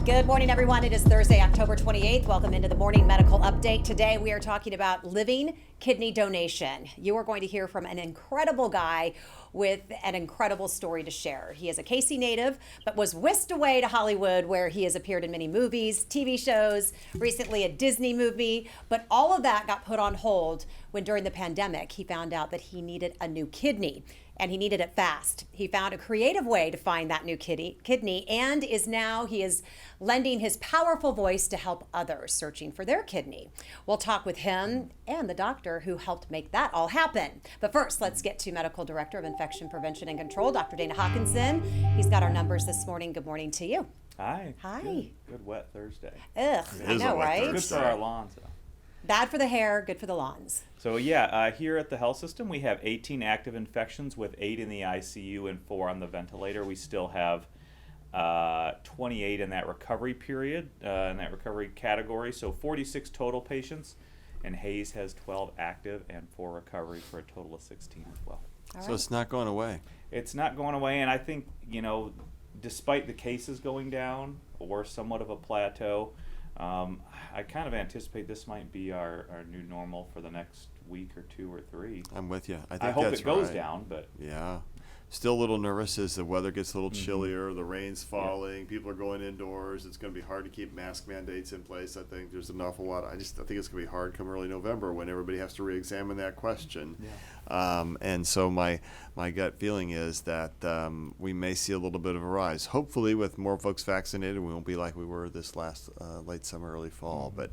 Good morning, everyone. It is Thursday, October 28th. Welcome into the Morning Medical Update. Today, we are talking about living kidney donation. You are going to hear from an incredible guy with an incredible story to share. He is a KC native, but was whisked away to Hollywood, where he has appeared in many movies, TV shows, recently a Disney movie. But all of that got put on hold when, during the pandemic, he found out that he needed a new kidney. And he needed it fast. He found a creative way to find that new kidney, and he is lending his powerful voice to help others searching for their kidney. We'll talk with him and the doctor who helped make that all happen. But first, let's get to Medical Director of Infection Prevention and Control, Dr. Dana Hawkinson. He's got our numbers this morning. Good morning to you. Hi. Hi. Good wet Thursday. Ugh, I know, right? Good for our lawns, though. Bad for the hair, good for the lawns. So here at the health system, we have 18 active infections with 8 in the ICU and 4 on the ventilator. We still have 28 in that recovery period, in that recovery category. So 46 total patients, and Hayes has 12 active and 4 recovery for a total of 16 as well. All So right. it's not going away. It's not going away, and I think, despite the cases going down or somewhat of a plateau, I kind of anticipate this might be our new normal for the next week or 2 or 3. I'm with you. I hope it goes down, but yeah. Still a little nervous as the weather gets a little chillier, the rain's falling, people are going indoors. It's going to be hard to keep mask mandates in place. I think there's an awful lot. I think it's going to be hard come early November when everybody has to re-examine that question. Yeah. And so my gut feeling is that we may see a little bit of a rise. Hopefully with more folks vaccinated, we won't be like we were this last late summer, early fall. But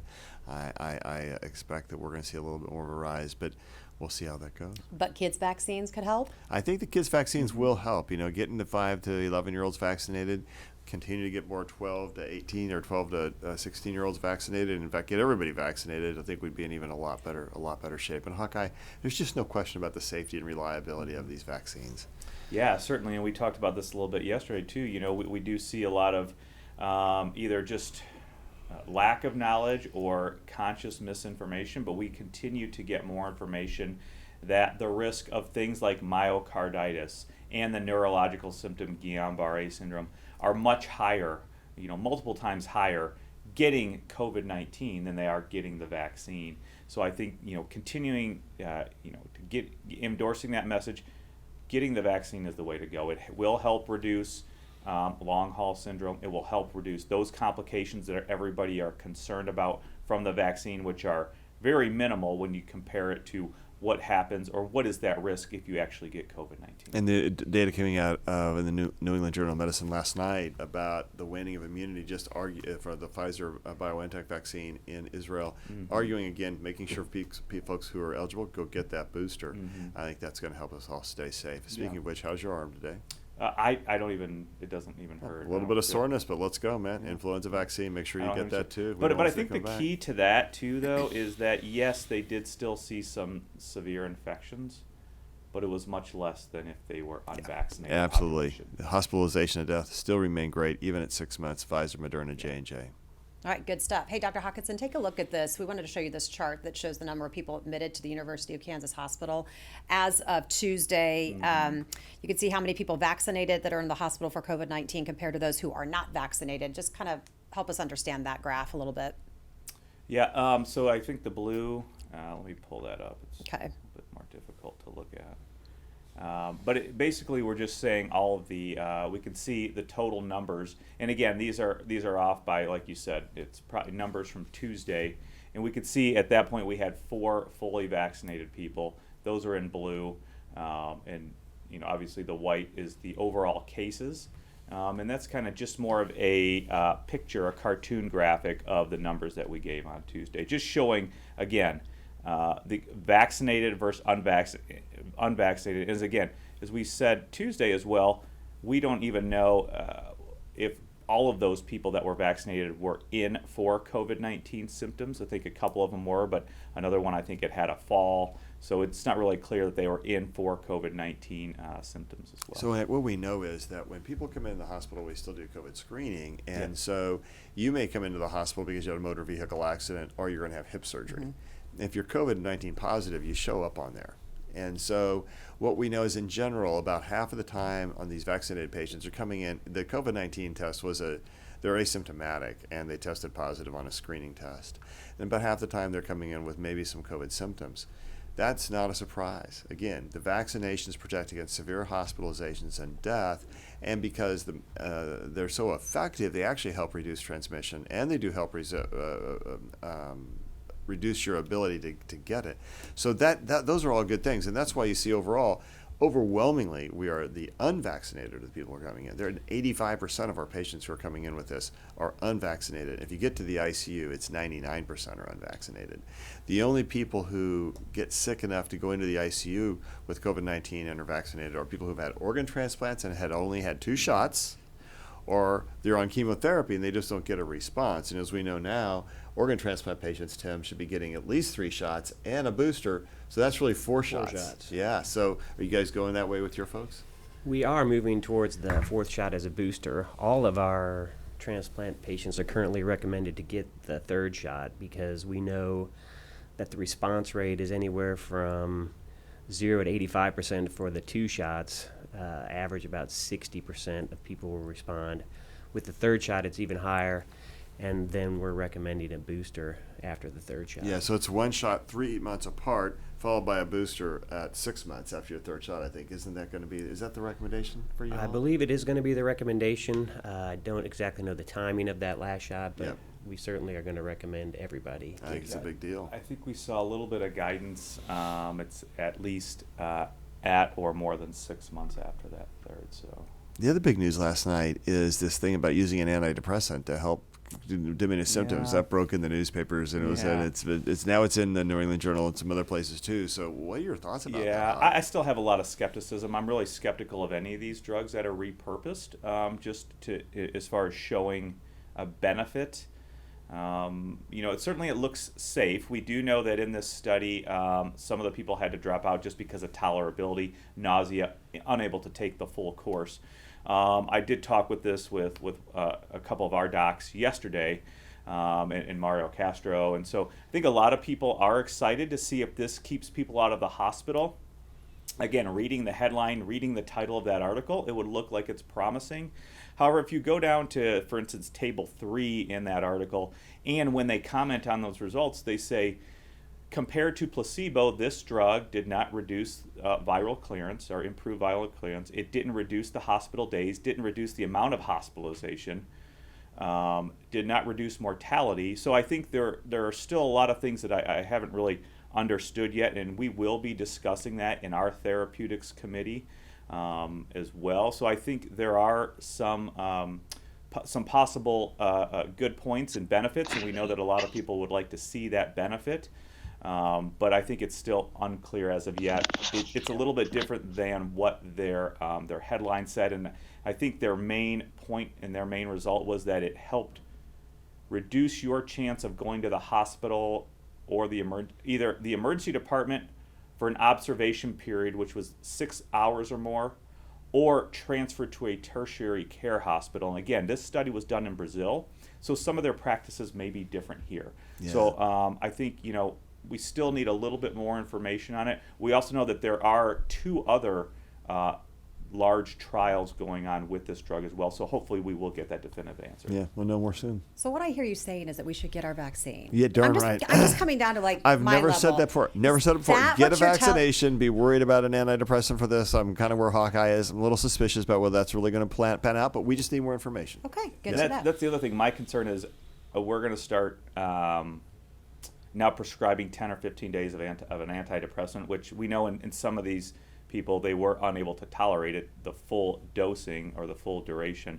I expect that we're going to see a little bit more of a rise. But we'll see how that goes. But kids' vaccines could help? I think the kids' vaccines will help. Getting the 5 to 11-year-olds vaccinated, continue to get more 12 to 18 or 12 to 16-year-olds vaccinated, and in fact, get everybody vaccinated. I think we'd be in even a lot better shape. And Hawkeye, there's just no question about the safety and reliability of these vaccines. Yeah, certainly, and we talked about this a little bit yesterday too. We do see a lot of either just lack of knowledge or conscious misinformation, but we continue to get more information that the risk of things like myocarditis and the neurological symptom Guillain-Barré syndrome are much higher, multiple times higher, getting COVID-19 than they are getting the vaccine. So I think, continuing, to get endorsing that message, getting the vaccine is the way to go. It will help reduce long haul syndrome. It will help reduce those complications that everybody are concerned about from the vaccine, which are very minimal when you compare it to what happens or what is that risk if you actually get COVID-19. And the data coming out in the New England Journal of Medicine last night about the waning of immunity for the Pfizer BioNTech vaccine in Israel, arguing again, making sure folks who are eligible go get that booster. I think that's going to help us all stay safe. Speaking of which, how's your arm today? It doesn't even hurt. A little bit of soreness, but let's go, man. Influenza vaccine, make sure you get that too. But I think the key to that too, though, is that yes, they did still see some severe infections, but it was much less than if they were unvaccinated. Absolutely. The hospitalization and death still remain great, even at 6 months, Pfizer, Moderna, J&J. All right, good stuff. Hey, Dr. Hawkinson, take a look at this. We wanted to show you this chart that shows the number of people admitted to the University of Kansas Hospital as of Tuesday. You can see how many people vaccinated that are in the hospital for COVID-19 compared to those who are not vaccinated. Just kind of help us understand that graph a little bit. Yeah, so I think the blue, let me pull that up. It's Okay. a bit more difficult to look at. But basically, we're just saying all of the. We can see the total numbers, and again, these are off by, like you said, it's probably numbers from Tuesday, and we could see at that point we had 4 fully vaccinated people. Those are in blue, and obviously the white is the overall cases, and that's kind of just more of a picture, a cartoon graphic of the numbers that we gave on Tuesday, just showing again. The vaccinated versus unvaccinated is, again, as we said Tuesday as well, we don't even know if all of those people that were vaccinated were in for COVID-19 symptoms. I think a couple of them were, but another one I think it had a fall. So it's not really clear that they were in for COVID-19 symptoms as well. So what we know is that when people come into the hospital, we still do COVID screening. And so you may come into the hospital because you had a motor vehicle accident or you're going to have hip surgery. If you're COVID-19 positive, you show up on there. And so what we know is, in general, about half of the time on these vaccinated patients are coming in. The COVID-19 test they're asymptomatic, and they tested positive on a screening test. And about half the time they're coming in with maybe some COVID symptoms. That's not a surprise. Again, the vaccinations protect against severe hospitalizations and death, and because they're so effective, they actually help reduce transmission, and they do help reduce your ability to get it. So those are all good things, and that's why you see overwhelmingly, we are the unvaccinated of the people who are coming in. 85% of our patients who are coming in with this are unvaccinated. If you get to the ICU, it's 99% are unvaccinated. The only people who get sick enough to go into the ICU with COVID-19 and are vaccinated are people who've had organ transplants and had only had 2 shots, or they're on chemotherapy and they just don't get a response. And as we know now, organ transplant patients, Tim, should be getting at least 3 shots and a booster. So that's really 4 shots. Yeah. So are you guys going that way with your folks? We are moving towards the 4th shot as a booster. All of our transplant patients are currently recommended to get the 3rd shot because we know that the response rate is anywhere from 0 to 85% for the 2 shots. Average about 60% of people will respond. With the 3rd shot, it's even higher, and then we're recommending a booster after the 3rd shot. Yeah, so it's 1 shot 3 months apart, followed by a booster at 6 months after your 3rd shot, I think. Isn't that going to be, is that the recommendation for you all? I believe it is going to be the recommendation. I don't exactly know the timing of that last shot, but we certainly are going to recommend everybody. I think it's a big deal. I think we saw a little bit of guidance. It's at least at or more than 6 months after that 3rd. So the other big news last night is this thing about using an antidepressant to help diminish symptoms. That broke in the newspapers, and it was it's in the New England Journal and some other places too. So what are your thoughts about that? Yeah, I still have a lot of skepticism. I'm really skeptical of any of these drugs that are repurposed, just to as far as showing a benefit. Certainly it looks safe. We do know that in this study, some of the people had to drop out just because of tolerability, nausea, unable to take the full course. I did talk with a couple of our docs yesterday, and Mario Castro, and so I think a lot of people are excited to see if this keeps people out of the hospital. Again, reading the headline, reading the title of that article, it would look like it's promising. However, if you go down to, for instance, table 3 in that article, and when they comment on those results, they say, compared to placebo, this drug did not reduce viral clearance or improve viral clearance. It didn't reduce the hospital days, didn't reduce the amount of hospitalization, did not reduce mortality. So I think there are still a lot of things that I haven't really understood yet, and we will be discussing that in our therapeutics committee as well. So I think there are some possible good points and benefits, and we know that a lot of people would like to see that benefit. But I think it's still unclear as of yet. It's a little bit different than what their headline said, and I think their main point and their main result was that it helped reduce your chance of going to the hospital or either the emergency department for an observation period, which was 6 hours or more, or transfer to a tertiary care hospital. And again, this study was done in Brazil, so some of their practices may be different here. Yeah. So I think we still need a little bit more information on it. We also know that there are 2 other large trials going on with this drug as well, so hopefully we will get that definitive answer. Yeah, we'll know more soon. So what I hear you saying is that we should get our vaccine. Yeah, darn right. I'm just coming down to I've my never level. said that before. Never said it before. Get a vaccination. Be worried about an antidepressant for this. I'm kind of where Hawkeye is. I'm a little suspicious about whether that's really going to pan out, but we just need more information. Okay, good to know. That's the other thing. My concern is we're going to start now prescribing 10 or 15 days of an antidepressant, which we know in some of these people, they were unable to tolerate it, the full dosing or the full duration.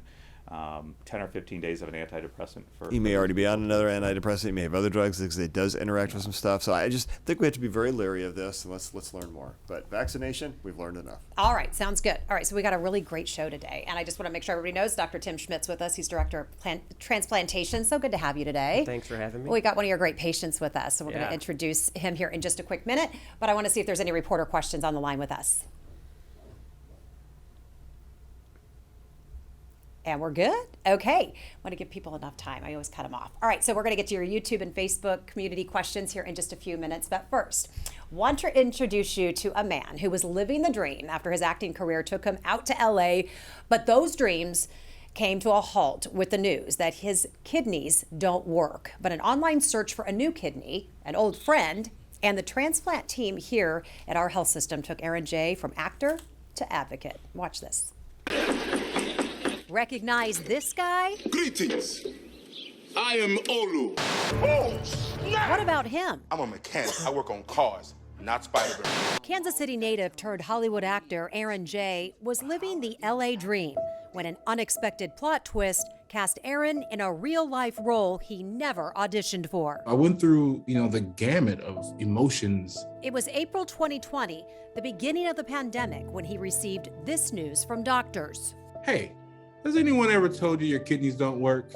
10 or 15 days of an antidepressant. He may already be on another antidepressant. He may have other drugs because it does interact with some stuff. So I just think we have to be very leery of this, and let's learn more. But vaccination, we've learned enough. All right, sounds good. All right, so we got a really great show today, and I just want to make sure everybody knows Dr. Tim Schmitt's with us. He's director of transplantation. So good to have you today. Well, thanks for having me. We got one of your great patients with us, so we're going to introduce him here in just a quick minute. But I want to see if there's any reporter questions on the line with us. And we're good? Okay. I want to give people enough time. I always cut them off. All right, so we're going to get to your YouTube and Facebook community questions here in just a few minutes. But first, Want to introduce you to a man who was living the dream after his acting career took him out to LA, but those dreams came to a halt with the news that his kidneys don't work. But an online search for a new kidney, an old friend, and the transplant team here at our health system took Erron Jay from actor to advocate. Watch this. Recognize this guy? Greetings. I am Olu. Oh, snap! What about him? I'm a mechanic. I work on cars, not Spider-Man. Kansas City native turned Hollywood actor Erron Jay was living the LA dream when an unexpected plot twist cast Erron in a real-life role he never auditioned for. I went through, the gamut of emotions. It was April 2020, the beginning of the pandemic, when he received this news from doctors. Hey, has anyone ever told you your kidneys don't work?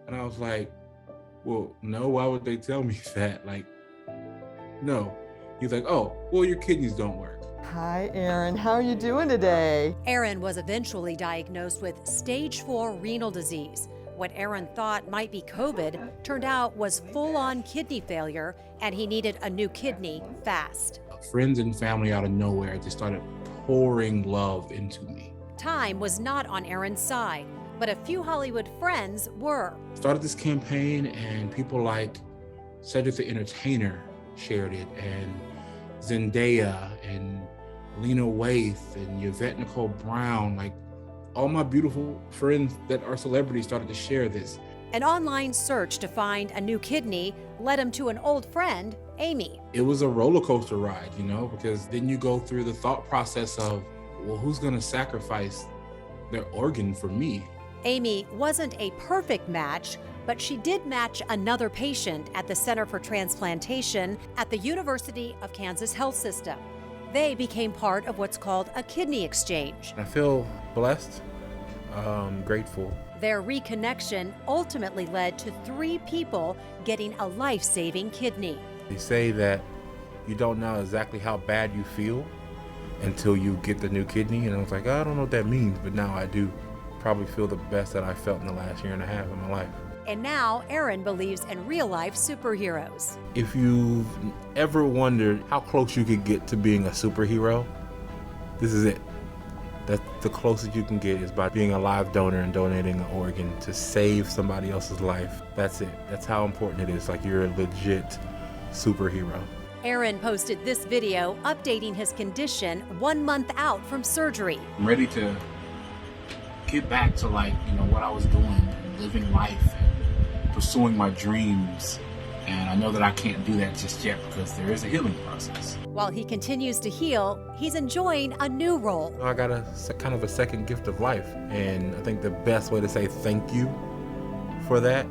And I was like, well, no, why would they tell me that? No. He's like, oh, well, your kidneys don't work. Hi, Erron. How are you doing today? Erron was eventually diagnosed with stage 4 renal disease. What Erron thought might be COVID turned out was full-on kidney failure, and he needed a new kidney fast. Friends and family out of nowhere just started pouring love into me. Time was not on Erron's side, but a few Hollywood friends were. Started this campaign, and people like Cedric the Entertainer shared it, and Zendaya, and Lena Waithe, and Yvette Nicole Brown. All my beautiful friends that are celebrities started to share this. An online search to find a new kidney led him to an old friend, Amy. It was a roller coaster ride, because then you go through the thought process of, well, who's gonna sacrifice their organ for me? Amy wasn't a perfect match, but she did match another patient at the Center for Transplantation at the University of Kansas Health System. They became part of what's called a kidney exchange. I feel blessed, grateful. Their reconnection ultimately led to 3 people getting a life-saving kidney. They say that you don't know exactly how bad you feel until you get the new kidney, and I was like, I don't know what that means, but now I do probably feel the best that I felt in the last year and a half of my life. And now Erron believes in real-life superheroes. If you've ever wondered how close you could get to being a superhero, this is it. That's the closest you can get, is by being a live donor and donating an organ to save somebody else's life. That's it. That's how important it is. You're a legit superhero. Erron posted this video updating his condition 1 month out from surgery. I'm ready to get back to what I was doing, living life and pursuing my dreams. And I know that I can't do that just yet because there is a healing process. While he continues to heal, he's enjoying a new role. I got a kind of a second gift of life, and I think the best way to say thank you for that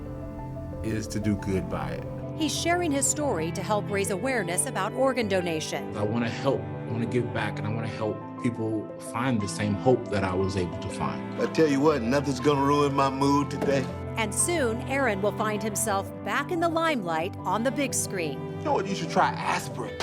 is to do good by it. He's sharing his story to help raise awareness about organ donation. I want to help, I want to give back, and I want to help people find the same hope that I was able to find. I tell you what, nothing's gonna ruin my mood today. And soon, Erron will find himself back in the limelight on the big screen. You know what, you should try aspirin.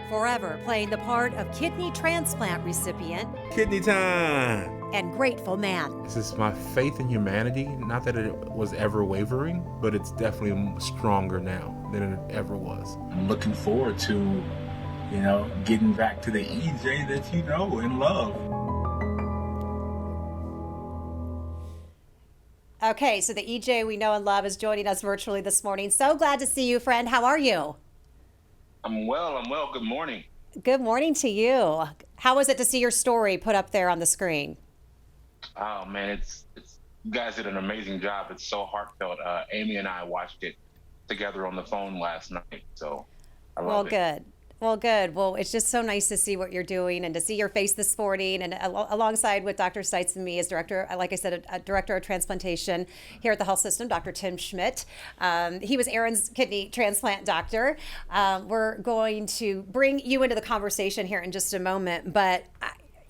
Forever playing the part of kidney transplant recipient Kidney time! and grateful man. This is my faith in humanity. Not that it was ever wavering, but it's definitely stronger now than it ever was. I'm looking forward to, getting back to the EJ that you know and love. Okay, so the EJ we know and love is joining us virtually this morning. So glad to see you, friend. How are you? I'm well. Good morning. Good morning to you. How was it to see your story put up there on the screen? Oh man, it's you guys did an amazing job. It's so heartfelt. Amy and I watched it together on the phone last night, so I love it. Good. Well, good. Well, it's just so nice to see what you're doing and to see your face this morning. And alongside with Dr. Stites and me as director, like I said, a director of transplantation here at the health system, Dr. Tim Schmitt. He was Erron's kidney transplant doctor. We're going to bring you into the conversation here in just a moment. But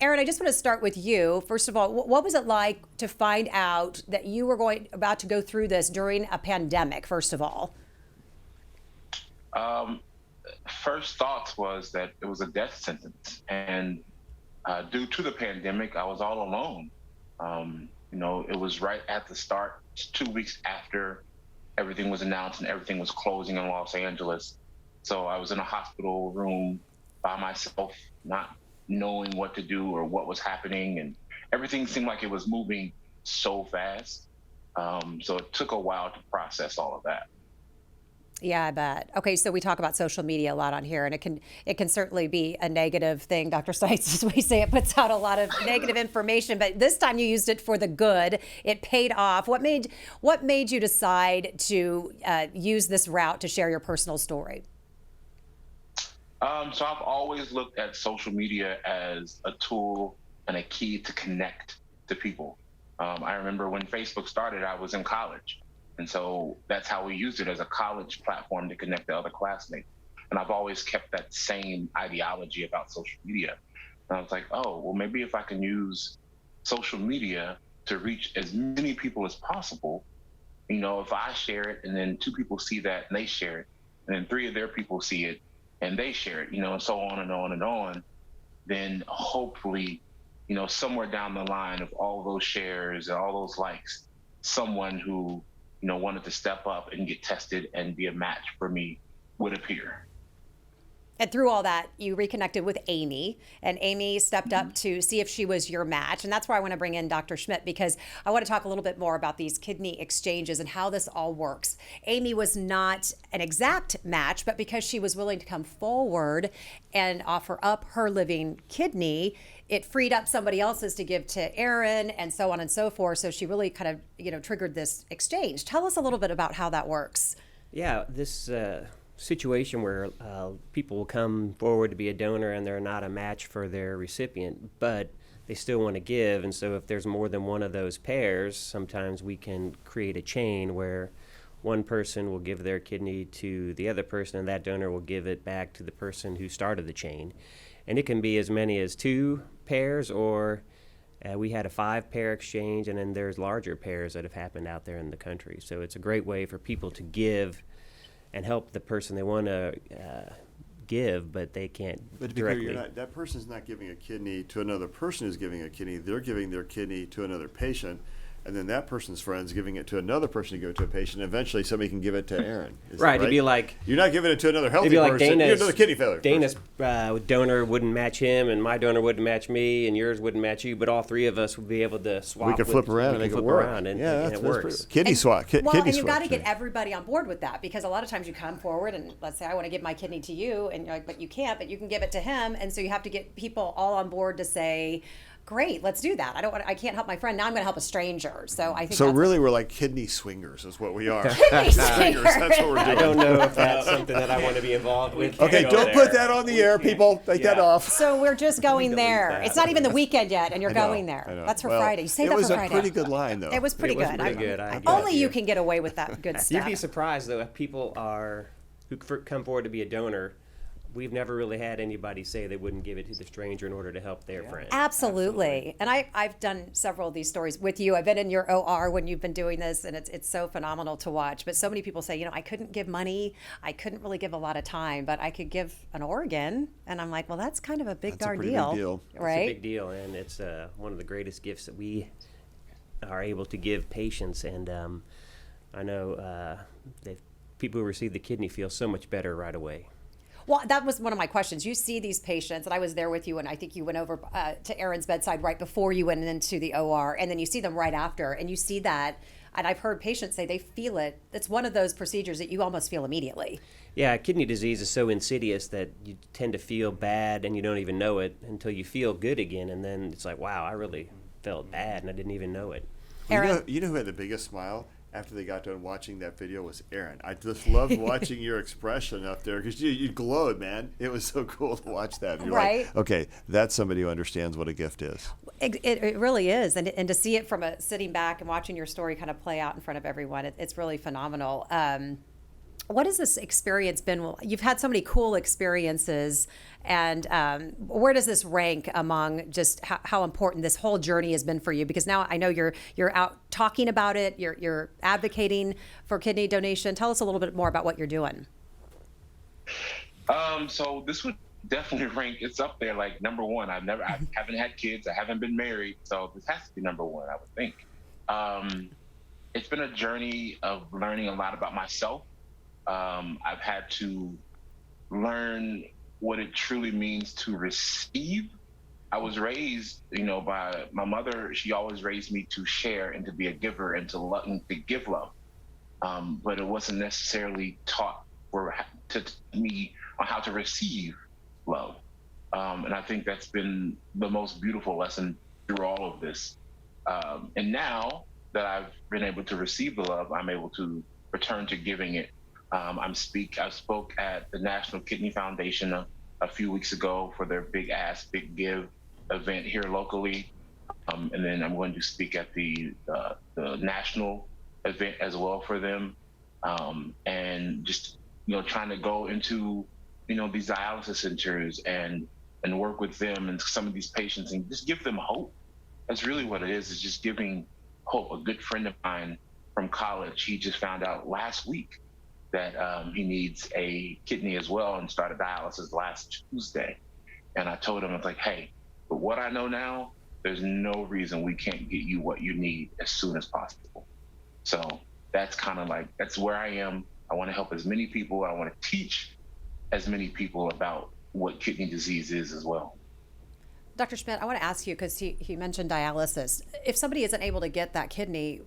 Erron, I just want to start with you. First of all, what was it like to find out that you were about to go through this during a pandemic, first of all? First thoughts was that it was a death sentence, and due to the pandemic, I was all alone. It was right at the start, 2 weeks after everything was announced and everything was closing in Los Angeles. So I was in a hospital room by myself, not knowing what to do or what was happening, and everything seemed like it was moving so fast. So it took a while to process all of that. Yeah, I bet. Okay, so we talk about social media a lot on here, and it can certainly be a negative thing. Dr. Stites, as we say, it puts out a lot of negative information, but this time you used it for the good. It paid off. What made you decide to use this route to share your personal story? So I've always looked at social media as a tool and a key to connect to people. I remember when Facebook started, I was in college. And so that's how we used it, as a college platform to connect to other classmates. And I've always kept that same ideology about social media. And I was like, oh, well, maybe if I can use social media to reach as many people as possible, if I share it and then 2 people see that and they share it, and then 3 of their people see it and they share it, and so on and on and on, then hopefully, somewhere down the line of all those shares and all those likes, someone who wanted to step up and get tested and be a match for me would appear. And through all that, you reconnected with Amy, and Amy stepped up to see if she was your match. And that's where I want to bring in Dr. Schmitt, because I want to talk a little bit more about these kidney exchanges and how this all works. Amy was not an exact match, but because she was willing to come forward and offer up her living kidney, it freed up somebody else's to give to Erron, and so on and so forth. So she really kind of, triggered this exchange. Tell us a little bit about how that works. Yeah, this situation where people will come forward to be a donor and they're not a match for their recipient, but they still want to give. And so if there's more than one of those pairs, sometimes we can create a chain where one person will give their kidney to the other person, and that donor will give it back to the person who started the chain. And it can be as many as 2 pairs, or we had a 5-pair exchange, and then there's larger pairs that have happened out there in the country. So it's a great way for people to give and help the person they want to give, but they can't But to be directly. clear, that person's not giving a kidney to another person who's giving a kidney. They're giving their kidney to another patient, and then that person's friend's giving it to another person to give it to a patient. Eventually, somebody can give it to Erron. Right, it'd be like, you're not giving it to another healthy it'd be like person. You're Dana's, another kidney failure. Dana's donor wouldn't match him, and my donor wouldn't match me, and yours wouldn't match you, but all 3 of us would be able to swap. We could flip around and make it work. And Yeah, it that's works. kidney swap. Well, Kidney and swap. you've got to get everybody on board with that, because a lot of times you come forward and let's say I want to give my kidney to you, and you're like, but you can't, but you can give it to him, and so you have to get people all on board to say, great, let's do that. I can't help my friend. Now I'm going to help a stranger. So I think So really, we're like kidney swingers, is what we are. Kidney swingers. That's what we're doing. I don't know if that's something that I want to be involved with. Okay, don't put that on the air, people. Take that off. So we're just going there. that. It's not even the weekend yet, and you're I know, going there. I know. That's for Well, Friday. You say it that was for a Friday. pretty good line, though. It was pretty It was good. pretty good. I get Only it. you can get away with that good stuff. You'd be surprised, though, if people who come forward to be a donor. We've never really had anybody say they wouldn't give it to the stranger in order to help their friend. Absolutely. And I've done several of these stories with you. I've been in your OR when you've been doing this, and it's so phenomenal to watch. But so many people say, I couldn't give money. I couldn't really give a lot of time, but I could give an organ. And I'm like, well, that's kind of a big darn pretty deal. big deal. Right? It's a big deal, and it's one of the greatest gifts that we are able to give patients. And I know that people who receive the kidney feel so much better right away. Well, that was one of my questions. You see these patients, and I was there with you, and I think you went over to Erron's bedside right before you went into the OR, and then you see them right after, and you see that, and I've heard patients say they feel it. It's one of those procedures that you almost feel immediately. Yeah, kidney disease is so insidious that you tend to feel bad, and you don't even know it until you feel good again, and then it's like, wow, I really felt bad, and I didn't even know it. Erron? You know who had the biggest smile after they got done watching that video was Erron. I just loved watching your expression up there, because you glowed, man. It was so cool to watch that. You're Right. like, okay, that's somebody who understands what a gift is. It really is, and to see it from sitting back and watching your story kind of play out in front of everyone, it's really phenomenal. What has this experience been? Well, you've had so many cool experiences, and where does this rank among just how important this whole journey has been for you? Because now I know you're out talking about it, you're advocating for kidney donation. Tell us a little bit more about what you're doing. So this would definitely rank. It's up there, like number 1. I haven't had kids. I haven't been married, so this has to be number 1, I would think. It's been a journey of learning a lot about myself. I've had to learn what it truly means to receive. I was raised, by my mother. She always raised me to share and to be a giver and and to give love. But it wasn't necessarily taught to me on how to receive love. And I think that's been the most beautiful lesson through all of this. And now that I've been able to receive the love, I'm able to return to giving it. I spoke at the National Kidney Foundation a few weeks ago for their Big Ask, Big Give event here locally. And then I'm going to speak at the national event as well for them. And just, trying to go into, these dialysis centers and work with them and some of these patients and just give them hope. That's really what it is just giving hope. A good friend of mine from college, he just found out last week that he needs a kidney as well and started dialysis last Tuesday. And I told him, I was like, hey, but what I know now, there's no reason we can't get you what you need as soon as possible. So that's that's where I am. I want to help as many people. I want to teach as many people about what kidney disease is as well. Dr. Schmitt, I want to ask you, because he mentioned dialysis. If somebody isn't able to get that kidney,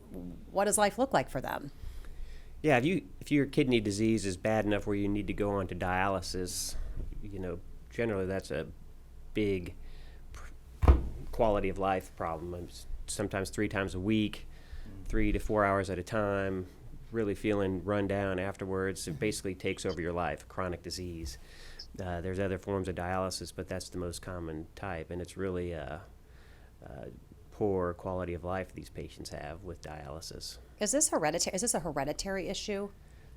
what does life look like for them? Yeah, if your kidney disease is bad enough where you need to go on to dialysis, generally that's a big quality of life problem. Sometimes 3 times a week, 3 to 4 hours at a time, really feeling run down afterwards. It basically takes over your life, chronic disease. There's other forms of dialysis, but that's the most common type, and it's really a poor quality of life these patients have with dialysis. Is this hereditary? Is this a hereditary issue?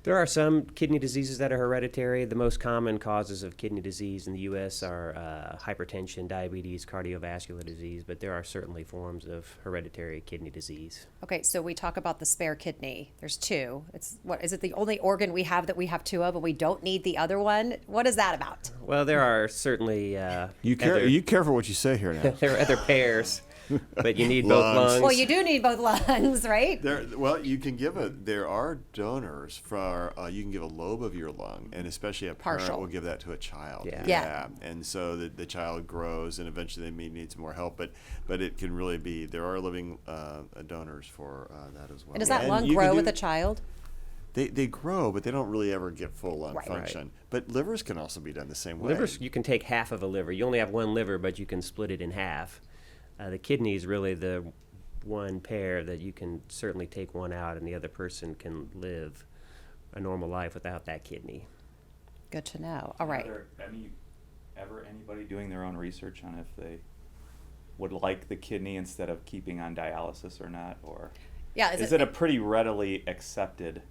There are some kidney diseases that are hereditary. The most common causes of kidney disease in the U.S. are hypertension, diabetes, cardiovascular disease, but there are certainly forms of hereditary kidney disease. Okay, so we talk about the spare kidney. There's 2. Is it the only organ we have that we have 2 of and we don't need the other one? What is that about? Well, there are certainly You careful what you say here now. there are other pairs. But you need both lungs. Well, you do need both lungs, right? You can there are donors for, you can give a lobe of your lung, and especially a parent Partial. will give that to a child. Yeah. And so the child grows, and eventually they may need some more help, but it can really be, there are living donors for that as well. And does that lung grow with a child? They grow, but they don't really ever get full lung Right. function. Right. But livers can also be done the same way. Livers, you can take half of a liver. You only have one liver, but you can split it in half. The kidney is really the one pair that you can certainly take one out and the other person can live a normal life without that kidney. Good to know. All right. Are there anybody doing their own research on if they would like the kidney instead of keeping on dialysis or not? Or is it a pretty readily accepted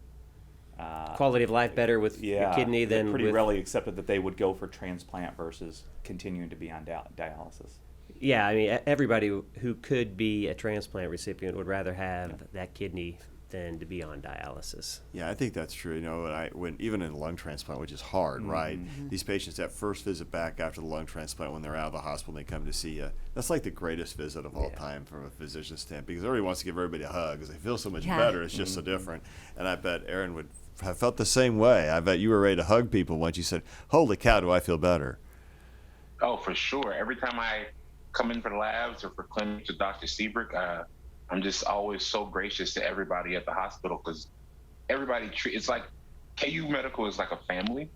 quality of life better with your kidney than pretty readily accepted that they would go for transplant versus continuing to be on dialysis? Yeah, I mean, everybody who could be a transplant recipient would rather have that kidney than to be on dialysis. Yeah, I think that's true. When even in a lung transplant, which is hard, right? These patients, that first visit back after the lung transplant, when they're out of the hospital and they come to see you, that's like the greatest visit of all time from a physician's standpoint, because everybody wants to give everybody a hug because they feel so much better. It's just so different. And I bet Erron would have felt the same way. I bet you were ready to hug people once you said, "Holy cow, do I feel better?" Oh, for sure. Every time I come in for the labs or for clinics with Dr. Seabrook, I'm just always so gracious to everybody at the hospital because everybody it's like KU Medical is like a family,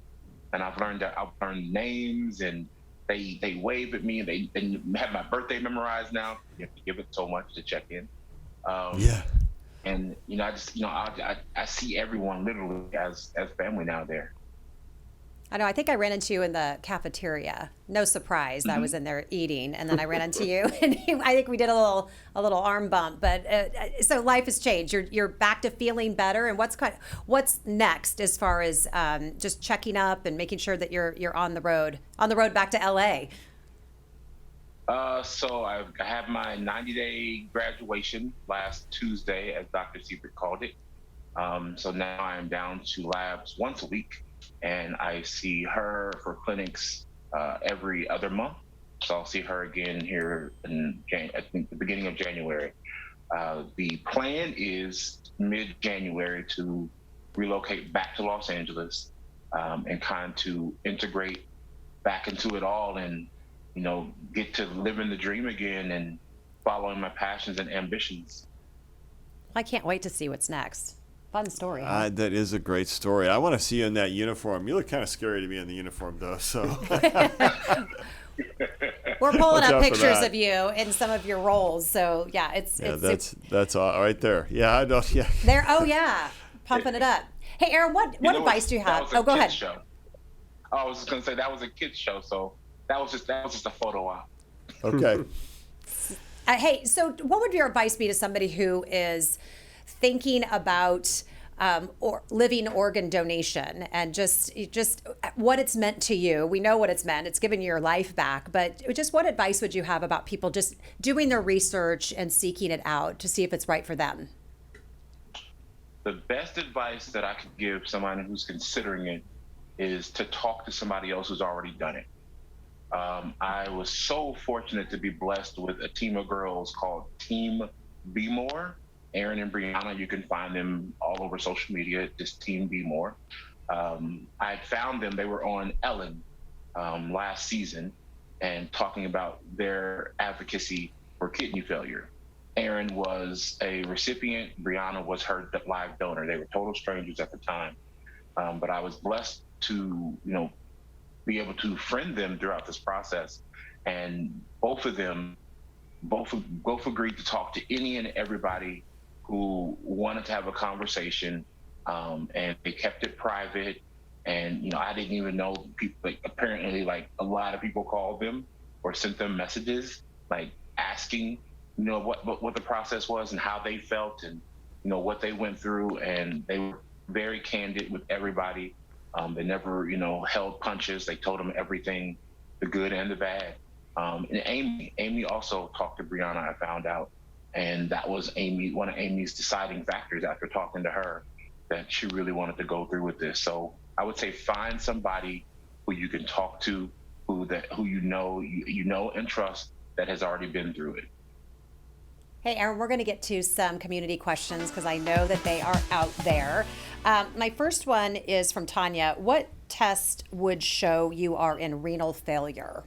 and I've learned names and they wave at me and they have my birthday memorized now. You have to give it so much to check in. And I see everyone literally as family now there. I know. I think I ran into you in the cafeteria. No surprise, I was in there eating, and then I ran into you, and I think we did a little arm bump. But so life has changed. You're back to feeling better. And what's next as far as just checking up and making sure that you're on the road back to LA? So I had my 90-day graduation last Tuesday, as Dr. Seabrook called it. So now I am down to labs once a week. And I see her for clinics every other month. So I'll see her again here in I think the beginning of January. The plan is mid-January to relocate back to Los Angeles and kind to integrate back into it all and, get to living the dream again and following my passions and ambitions. I can't wait to see what's next. Fun story. That is a great story. I want to see you in that uniform. You look kind of scary to me in the uniform, though. So We're pulling Watch up out for pictures that. of you in some of your roles. So yeah, it's that's all right there. Yeah, I know. Yeah. there. Oh yeah, pumping it up. Hey, Erron, what advice do you That have? was a Oh, go kids ahead. Show. I was just gonna say that was a kids show, so that was just a photo op. Okay. Hey, so what would your advice be to somebody who is thinking about or living organ donation and just what it's meant to you? We know what it's meant. It's given you your life back, but just what advice would you have about people just doing their research and seeking it out to see if it's right for them? The best advice that I could give someone who's considering it is to talk to somebody else who's already done it. I was so fortunate to be blessed with a team of girls called Team Be More. Erin and Brianna, you can find them all over social media, just Team Be More. I found them, they were on Ellen last season and talking about their advocacy for kidney failure. Erin was a recipient, Brianna was her live donor. They were total strangers at the time. But I was blessed to, be able to friend them throughout this process. And both of them, both agreed to talk to any and everybody who wanted to have a conversation, and they kept it private. And, I didn't even know people, apparently a lot of people called them or sent them messages, asking, what the process was and how they felt and, what they went through. And they were very candid with everybody. They never, held punches. They told them everything, the good and the bad. And Amy also talked to Brianna, I found out. And that was one of Amy's deciding factors after talking to her, that she really wanted to go through with this. So I would say find somebody who you can talk to, who you know and trust, that has already been through it. Hey, Erron, we're going to get to some community questions because I know that they are out there. My first one is from Tanya. What test would show you are in renal failure?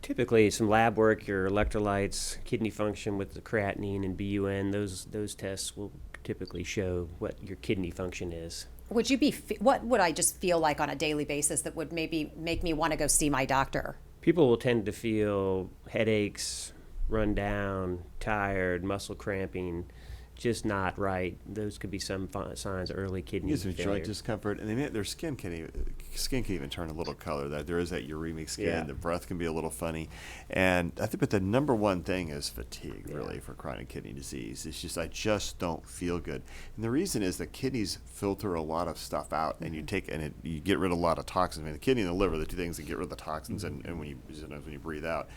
Typically, some lab work, your electrolytes, kidney function with the creatinine and BUN, those tests will typically show what your kidney function is. What would I just feel like on a daily basis that would maybe make me want to go see my doctor? People will tend to feel headaches, run down, tired, muscle cramping, just not right. Those could be some signs of early kidney Gives them failure. joint discomfort, and their skin can even turn a little color. That there is that uremic skin. Yeah. The breath can be a little funny, and I think. But the number one thing is fatigue, really, for chronic kidney disease. It's just I just don't feel good, and the reason is that kidneys filter a lot of stuff out, and you get rid of a lot of toxins. I mean, the kidney and the liver are the two things that get rid of the toxins, and when you breathe out.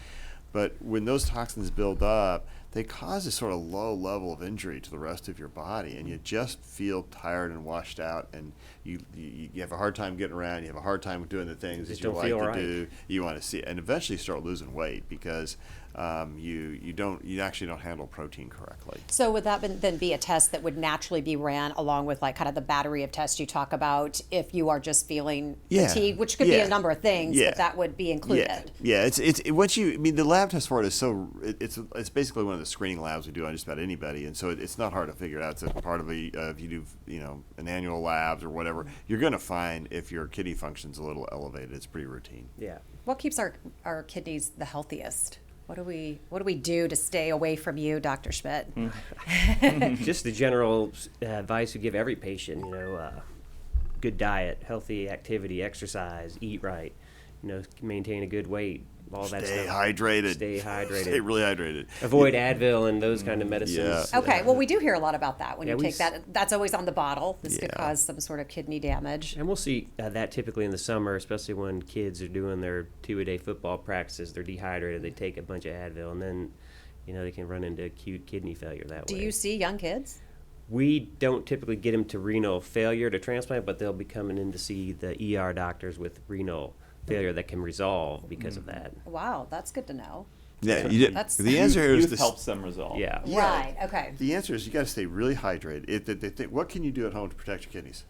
But when those toxins build up, they cause a sort of low level of injury to the rest of your body, and you just feel tired and washed out, and you have a hard time getting around. You have a hard time doing the things that you like to do. You want to see, and eventually you start losing weight because you actually don't handle protein correctly. So would that then be a test that would naturally be ran along with kind of the battery of tests you talk about if you are just feeling fatigued, which could be a number of things, but that would be included. The lab test for it is it's basically one of the screening labs we do on just about anybody, and so it's not hard to figure out. It's a part of if you do an annual labs or whatever, you're going to find if your kidney function's a little elevated. It's pretty routine. Yeah. What keeps our kidneys the healthiest? What do we do to stay away from you, Dr. Schmitt? Just the general advice we give every patient, good diet, healthy activity, exercise, eat right, maintain a good weight, all that stuff. Stay hydrated. Stay really hydrated. Avoid Advil and those kind of medicines. Yeah. Okay, well, we do hear a lot about that when you take that. That's always on the bottle. This could cause some sort of kidney damage. And we'll see that typically in the summer, especially when kids are doing their 2-a-day football practices. They're dehydrated. They take a bunch of Advil, and then, they can run into acute kidney failure that way. Do you see young kids? We don't typically get them to renal failure to transplant, but they'll be coming in to see the ER doctors with renal failure that can resolve because of that. Wow, that's good to know. Yeah, the answer here is helps them resolve. Yeah. Right. Okay. The answer is you got to stay really hydrated. What can you do at home to protect your kidneys?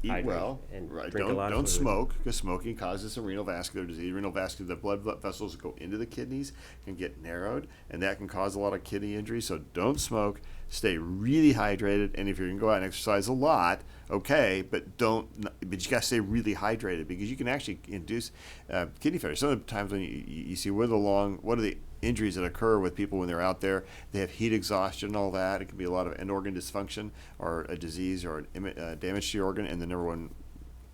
eat hydrate well, and right? drink a lot of Don't fluid. smoke, because smoking causes some renal vascular disease. The blood vessels that go into the kidneys can get narrowed, and that can cause a lot of kidney injury. So don't smoke. Stay really hydrated, and if you're gonna go out and exercise a lot, okay, but you gotta stay really hydrated, because you can actually induce kidney failure. Some of the times when you see what are the injuries that occur with people when they're out there, they have heat exhaustion and all that. It can be a lot of end organ dysfunction or a disease or damage to your organ, and the number one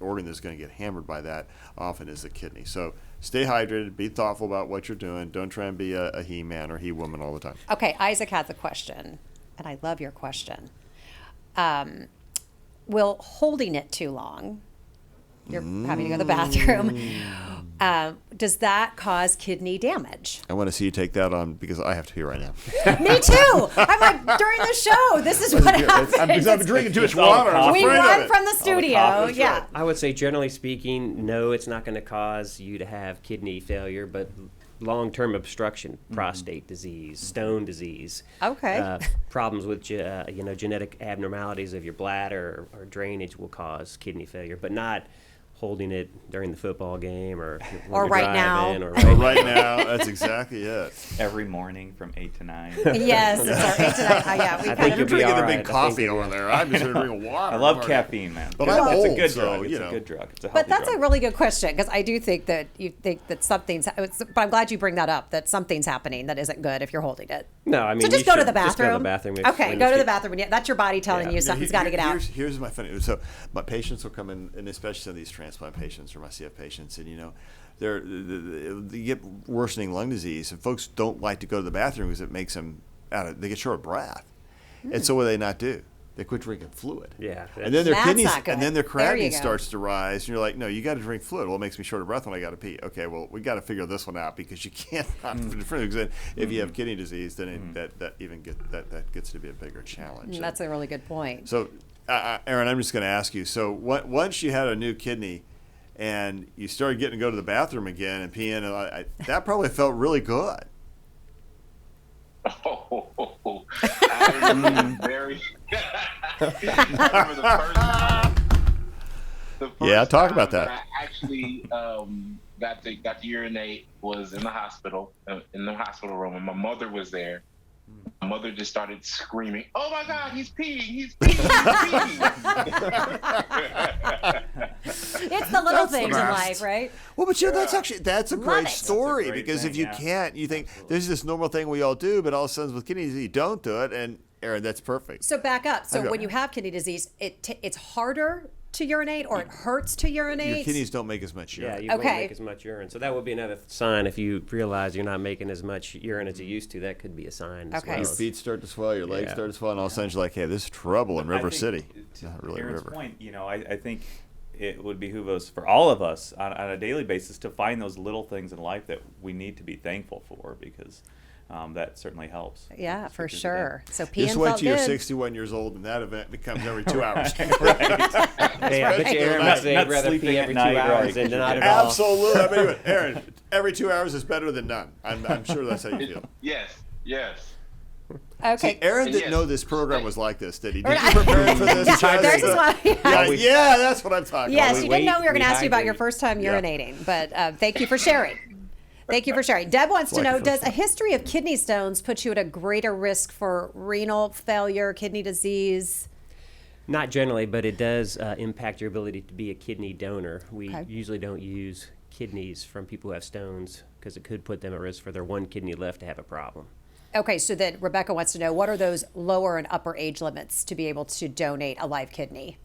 organ that's going to get hammered by that often is the kidney. So stay hydrated, be thoughtful about what you're doing. Don't try and be a he-man or he-woman all the time. Okay, Isaac has a question, and I love your question. Will holding it too long, you're having to go to the bathroom, does that cause kidney damage? I want to see you take that on, because I have to pee right now. Me too. I'm like, during the show, this is what happens. Because I've been drinking too much water. I was We afraid of run it. from the studio. Yeah. I would say, generally speaking, no, it's not going to cause you to have kidney failure, but long-term obstruction, prostate disease, stone disease, Okay. problems with genetic abnormalities of your bladder or drainage will cause kidney failure, but not holding it during the football game or when Or you're right now. driving or So right now, that's exactly it. Every morning from 8 to 9. Yes, it's our 8 to 9. Yeah, we I kind think of you'll be Drinking all the right. big I think coffee you'll be over there. I'm just here drinking water. I love Marty. caffeine, man. But I'm it's a old, good so, drug. you It's know. a good drug. It's a healthy But that's drug. a really good question, because I do think that you think that something's. But I'm glad you bring that up. That something's happening that isn't good if you're holding it. No, I mean, So just you go to should the just go to bathroom. the bathroom. Okay, go to the bathroom. Yeah, that's your body telling Yeah. you something's got to get out. Here's my funny. So my patients will come in, and especially some of these transplant patients or my CF patients, and they get worsening lung disease, and folks don't like to go to the bathroom because it makes them they get short of breath. And so what do they not do? They quit drinking fluid. Yeah, And then their That's kidneys, not good. and then their There you creatinine go. starts to rise, and you're like, no, you got to drink fluid. Well, it makes me short of breath when I got to pee. Okay, well, we got to figure this one out, because you can't because then if you have kidney disease, then that gets to be a bigger challenge. That's a really good point. So, Erron, I'm just going to ask you. So, once you had a new kidney, and you started getting to go to the bathroom again and peeing, that probably felt really good. I remember very. I remember the first time. Yeah, talk about that. I actually got to urinate was in the hospital room, and my mother was there. My mother just started screaming, "Oh my God, he's peeing! He's peeing! He's peeing!" It's the little That's the things in best. life, right? Well, but that's a Love great it. story, That's a great because thing, if you yeah. can't, you think there's this normal thing we all do, but all of a sudden with kidney disease, you don't do it, and Erron, that's perfect. So back up. So Okay. when you have kidney disease, it's harder to urinate, or it hurts to urinate. Your kidneys don't make as much Yeah, urine. you won't Okay. make as much urine. So that would be another sign. If you realize you're not making as much urine as you used to, that could be a sign as Okay. well. Your feet start to swell, your legs Yeah. start to swell, and all of a sudden you're like, hey, this is trouble in I River think, City. To Not really Aaron's River. point, I think it would behoove us, for all of us, on a daily basis, to find those little things in life that we need to be thankful for, because that certainly helps. Yeah, Let's for get through the day. sure. So peeing Just wait felt till you're good. 61 years old, and that event becomes every 2 hours. Hey, I bet you Aaron would say Not he'd rather sleeping pee at every night, 2 hours right. than not at all. Absolutely. I mean, Aaron, every 2 hours is better than none. I'm sure that's how you feel. Yes. Okay. See, Aaron didn't Yes. know this program was like this, did he? Did Right. you prepare him for this? This is why. Yeah, that's what I'm talking Yes, about. you didn't know we were going to we ask you about your hydrate. first time Yeah. urinating, but thank you for sharing. Thank you for sharing. Deb wants to Like know, the does first a history of kidney stones put you at a greater risk for renal failure, kidney disease? Not generally, but it does impact your ability to be a kidney donor. We Okay. usually don't use kidneys from people who have stones because it could put them at risk for their one kidney left to have a problem. Okay, so then Rebecca wants to know, what are those lower and upper age limits to be able to donate a live kidney?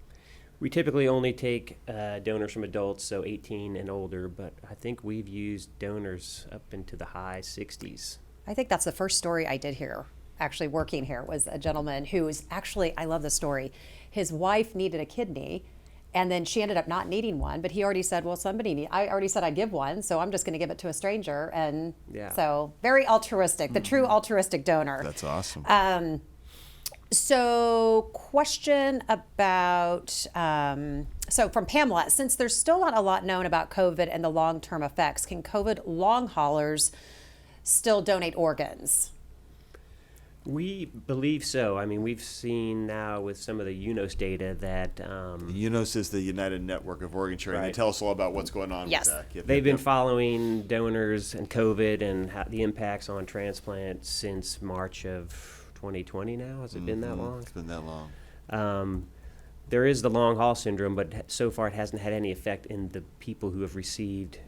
We typically only take donors from adults, so 18 and older, but I think we've used donors up into the high 60s. I think that's the first story I did here, actually working here, was a gentleman who was actually, I love the story, his wife needed a kidney, and then she ended up not needing one, but he already said, well, I already said I'd give one, so I'm just going to give it to a stranger. And Yeah. so very altruistic, the true altruistic donor. That's awesome. So question about, so from Pamela, since there's still not a lot known about COVID and the long-term effects, can COVID long haulers still donate organs? We believe so. I mean, we've seen now with some of the UNOS data that UNOS is the United Network of Organ Sharing. Right. They tell us all about what's going on Yes. with that. Yep, they've yep, been yep. following donors and COVID and the impacts on transplant since March of 2020 now. Has it been that long? It's been that long. There is the long haul syndrome, but so far it hasn't had any effect in the people who have received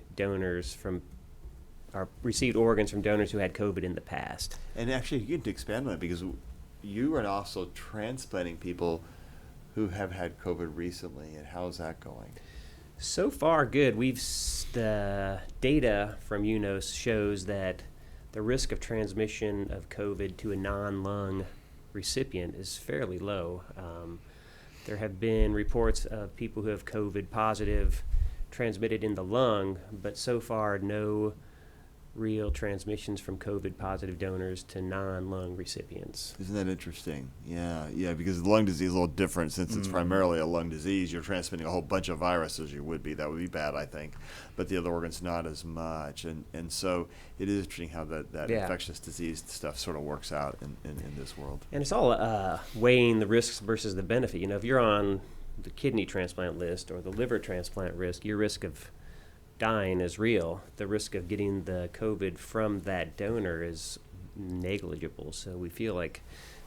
received organs from donors who had COVID in the past. And actually, you get to expand on it because you are also transplanting people who have had COVID recently. And how's that going? So far, good. The data from UNOS shows that the risk of transmission of COVID to a non-lung recipient is fairly low. There have been reports of people who have COVID positive transmitted in the lung, but so far no real transmissions from COVID positive donors to non-lung recipients. Isn't that interesting? Yeah, because the lung disease is a little different since it's primarily a lung disease. You're transmitting a whole bunch of viruses. You would be. That would be bad, I think. But the other organs, not as much. And so it is interesting how that infectious disease stuff sort of works out in this world. And it's all weighing the risks versus the benefit. You know, if you're on the kidney transplant list or the liver transplant risk, your risk of dying is real. The risk of getting the COVID from that donor is negligible. So we feel like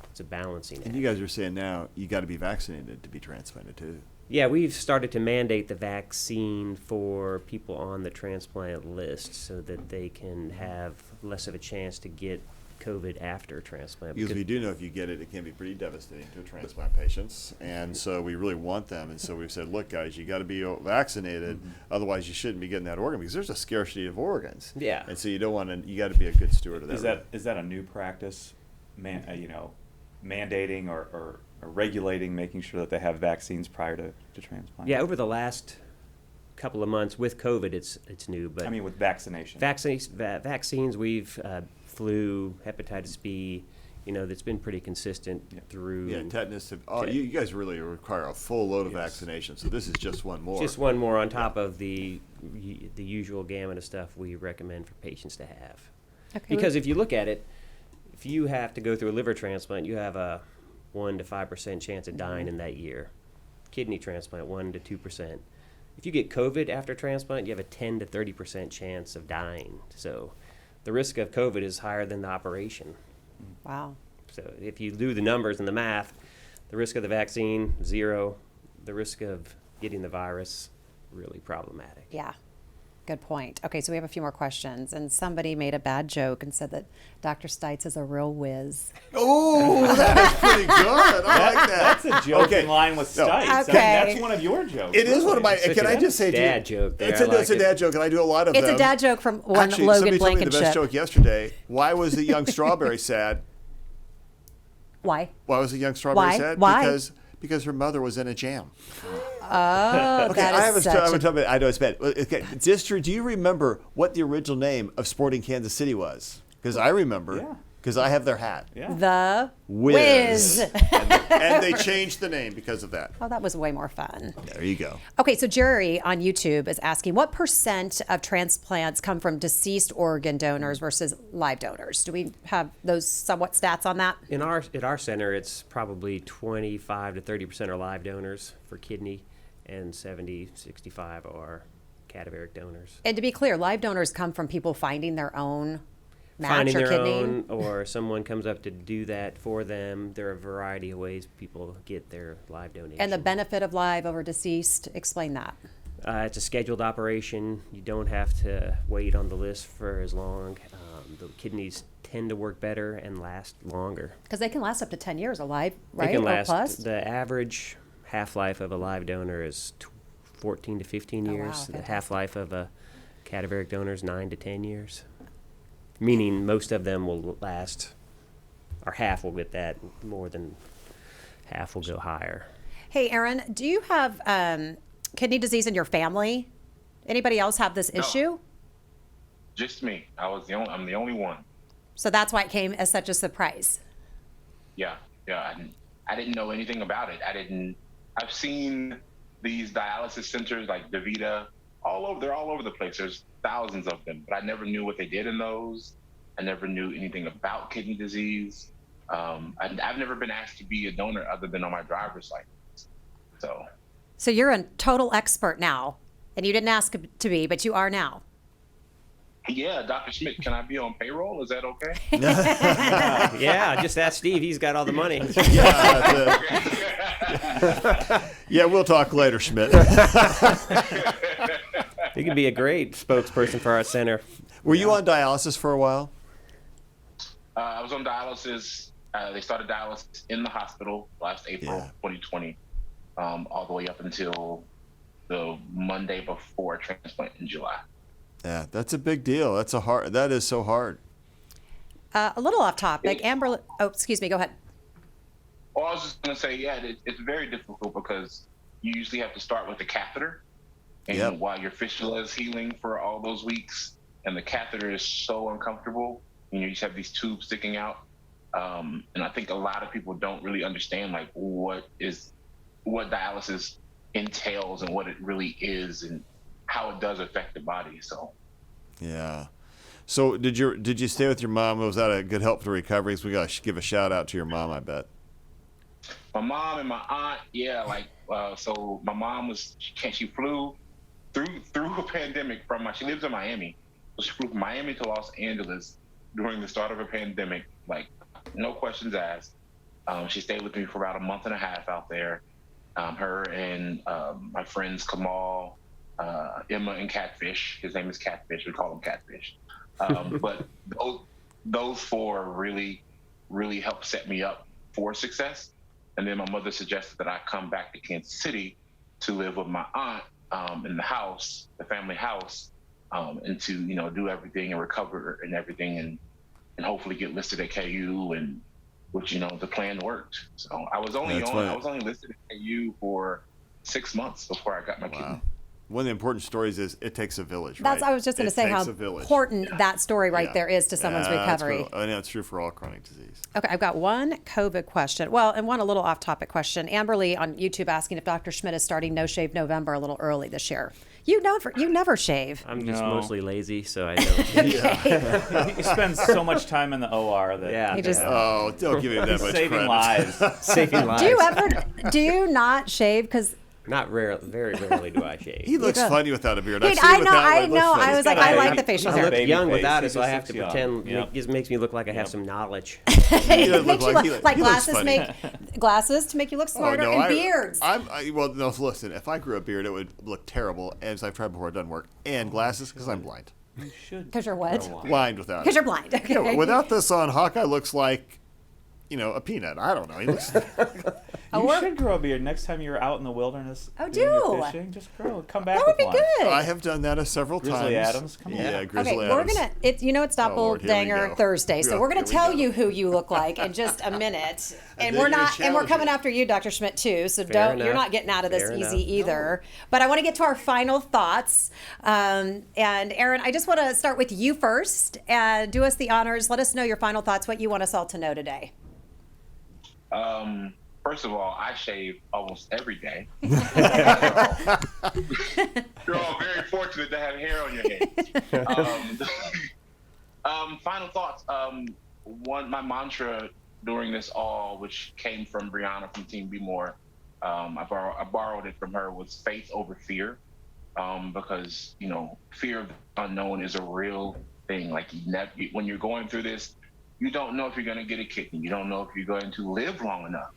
it's a balancing act. And you guys are saying now you got to be vaccinated to be transplanted too. Yeah, we've started to mandate the vaccine for people on the transplant list so that they can have less of a chance to get COVID after transplant. Because we do know if you get it, it can be pretty devastating to transplant patients. And so we really want them. And so we've said, look, guys, you got to be vaccinated. Otherwise, you shouldn't be getting that organ because there's a scarcity of organs. Yeah. And so you don't want to, you got to be a good steward of that. Is that a new practice, mandating or regulating, making sure that they have vaccines prior to transplant? Yeah, over the last couple of months with COVID, it's new. But I mean, with vaccination. Vaccines, we've flu, hepatitis B, that's been pretty consistent through. Yeah, tetanus. You guys really require a full load of vaccination, so this is just one more. Just one more on top of the usual gamut of stuff we recommend for patients to have. Okay. Because if you look at it, if you have to go through a liver transplant, you have a 1 to 5% chance of dying in that year. Kidney transplant, 1 to 2%. If you get COVID after transplant, you have a 10 to 30% chance of dying. So the risk of COVID is higher than the operation. Wow. So if you do the numbers and the math, the risk of the vaccine, 0. The risk of getting the virus, really problematic. Yeah. Good point. Okay, so we have a few more questions. And somebody made a bad joke and said that Dr. Stites is a real whiz. Oh, that's pretty good. I like that. That's a joke in line with Stites. I mean, Okay. that's one of your jokes. It is one of my. Such Can a I just say, dad joke there. It's I a like it. dad joke, and I do a lot of them. It's a dad joke from one Actually, Logan somebody told me the best Blankenship. joke yesterday. Why was the young strawberry sad? Why? Why was the young strawberry Why? sad? Why? Because her mother was in a jam. Oh, Okay, that I is have such a... I know it's bad. Okay, District, do you remember what the original name of Sporting Kansas City was? Because I remember. Yeah. Because I have their hat. Yeah. The Whiz. Whiz. And they changed the name because of that. Oh, that was way more fun. There you go. Okay, so Jerry on YouTube is asking, what % of transplants come from deceased organ donors versus live donors? Do we have those somewhat stats on that? At our center, it's probably 25 to 30% are live donors for kidney, and 65 are cadaveric donors. And to be clear, live donors come from people finding their own match Finding or their kidney. own, or someone comes up to do that for them. There are a variety of ways people get their live donation. And the benefit of live over deceased, explain that. It's a scheduled operation. You don't have to wait on the list for as long. The kidneys tend to work better and last longer. Because they can last up to 10 years alive, right? They can Or last. plus? The average half-life of a live donor is 14 to 15 Oh, wow, years. The fantastic. half-life of a cadaveric donor is 9 to 10 years. Meaning most of them will last, or half will get that, more than half will go higher. Hey, Erron, do you have kidney disease in your family? Anybody else have this No. issue? Just me. I'm the only one. So that's why it came as such a surprise. Yeah. I didn't know anything about it. I've seen these dialysis centers like DaVita all over. They're all over the place. There's thousands of them, but I never knew what they did in those. I never knew anything about kidney disease. I've never been asked to be a donor other than on my driver's license. So you're a total expert now, and you didn't ask to be, but you are now. Yeah, Dr. Schmitt, can I be on payroll? Is that okay? Yeah, just ask Steve. He's got all the money. Yeah, we'll talk later, Schmitt. He could be a great spokesperson for our center. Were you on dialysis for a while? I was on dialysis. They started dialysis in the hospital last April 2020, all the way up until the Monday before transplant in July. Yeah, that's a big deal. That is so hard. A little off topic. Amber, excuse me, go ahead. Well, I was just going to say, it's very difficult because you usually have to start with the catheter. And while your fistula is healing for all those weeks, and the catheter is so uncomfortable, you just have these tubes sticking out. And I think a lot of people don't really understand like what dialysis entails and what it really is and how it does affect the body. So yeah. So did you stay with your mom? Was that a good help to recovery? So we got to give a shout out to your mom, I bet. My mom and my aunt, so my mom she flew through a pandemic she lives in Miami. So she flew from Miami to Los Angeles during the start of a pandemic, like no questions asked. She stayed with me for about a month and a half out there. Her and my friends Kamal, Emma, and Catfish. His name is Catfish. We call him Catfish. But those four really, really helped set me up for success. And then my mother suggested that I come back to Kansas City to live with my aunt in the family house, and to do everything and recover and everything, and hopefully get listed at KU, and which the plan worked. So I was only listed at KU for 6 months before I got my kidney. One of the important stories is it takes a village. I was just going to say how important that story there is to someone's recovery. I know it's true for all chronic disease. Okay, I've got one COVID question. Well, and one a little off-topic question. Amberly on YouTube asking if Dr. Schmitt is starting No Shave November a little early this year. You never shave. I'm just mostly lazy, so I don't. He spends so much time in the OR that he just don't give him that much saving credit. lives. Saving lives. Do you not shave? Because not very rarely do I shave. He looks funny without a beard. I know. I was like, I like the facial hair. I look young without it, so I have to pretend. It makes me look like I have some knowledge. It makes you look like glasses to make you look smarter, and beards. Listen, if I grew a beard, it would look terrible. As I've tried before, it doesn't work. And glasses, because I'm blind. You should. Because you're what? Blind without it. Because you're blind. Okay. Without this on, Hawkeye looks like, a peanut. I don't know. He looks. You should grow a beard next time you're out in the wilderness. Oh, doing your fishing. Just grow. Come back. That would be one. good. I have done that several times. Grizzly Adams. Come on. Yeah, Grizzly Adams. We're gonna. It's Doppelganger Thursday, so we're gonna tell you who you look like in just a minute, and we're coming after you, Dr. Schmitt, too. So you're not getting out of this easy either. No. But I want to get to our final thoughts, and Erron, I just want to start with you first, and do us the honors. Let us know your final thoughts. What you want us all to know today. First of all, I shave almost every day. You're all very fortunate to have hair on your head. Final thoughts. My mantra during this all, which came from Brianna from Team Be More, I borrowed it from her, was faith over fear. Because, fear of the unknown is a real thing. Like when you're going through this, you don't know if you're going to get a kidney. You don't know if you're going to live long enough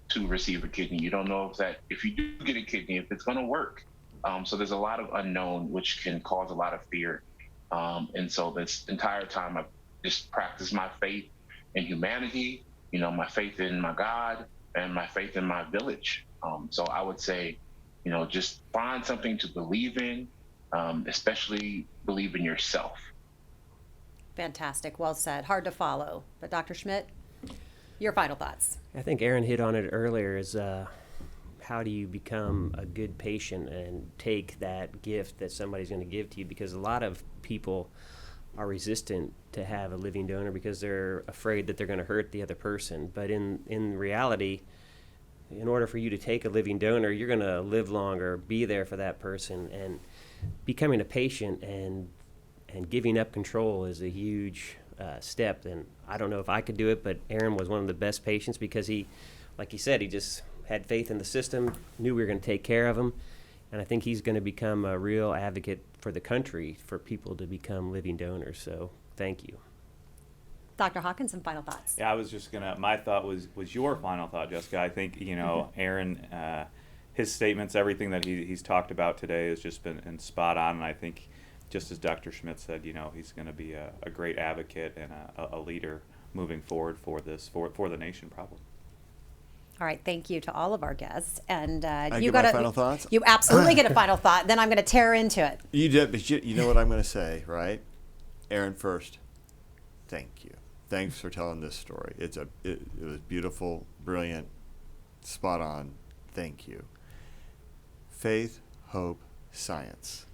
to receive a kidney. You don't know if you do get a kidney, if it's going to work. So there's a lot of unknown, which can cause a lot of fear. And so this entire time, I've just practiced my faith in humanity, my faith in my God, and my faith in my village. So I would say, just find something to believe in, especially believe in yourself. Fantastic. Well said. Hard to follow. But Dr. Schmitt, your final thoughts. I think Erron hit on it earlier, is how do you become a good patient and take that gift that somebody's going to give to you? Because a lot of people are resistant to have a living donor because they're afraid that they're going to hurt the other person. But in reality, in order for you to take a living donor, you're going to live longer, be there for that person, and becoming a patient and giving up control is a huge step, then I don't know if I could do it, but Erron was one of the best patients because he, like he said, he just had faith in the system, knew we were going to take care of him, and I think he's going to become a real advocate for the country for people to become living donors. So thank you. Dr. Hawkins, some final thoughts. Yeah, I was just my thought was your final thought, Jessica. I think, Erron, his statements, everything that he's talked about today has just been spot on, and I think, just as Dr. Schmitt said, he's going to be a great advocate and a leader moving forward for the nation, probably. All right, thank you to all of our guests. And I you get my got final thoughts? You absolutely get a final thought. Then I'm going to tear into it. You did, but you know what I'm going to say, right? Erron first. Thank you. Thanks for telling this story. It was beautiful, brilliant, spot on. Thank you. Faith, hope, science.